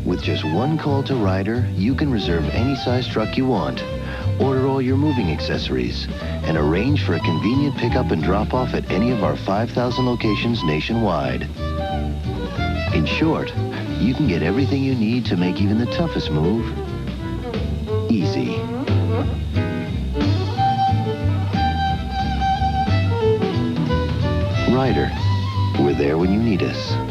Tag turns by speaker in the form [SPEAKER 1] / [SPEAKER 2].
[SPEAKER 1] With just one call to Ryder, you can reserve any size truck you want, order all your moving accessories, and arrange for a convenient pickup and drop-off at any of our 5,000 locations nationwide. In short, you can get everything you need to make even the toughest move easy. Ryder, we're there when you need us.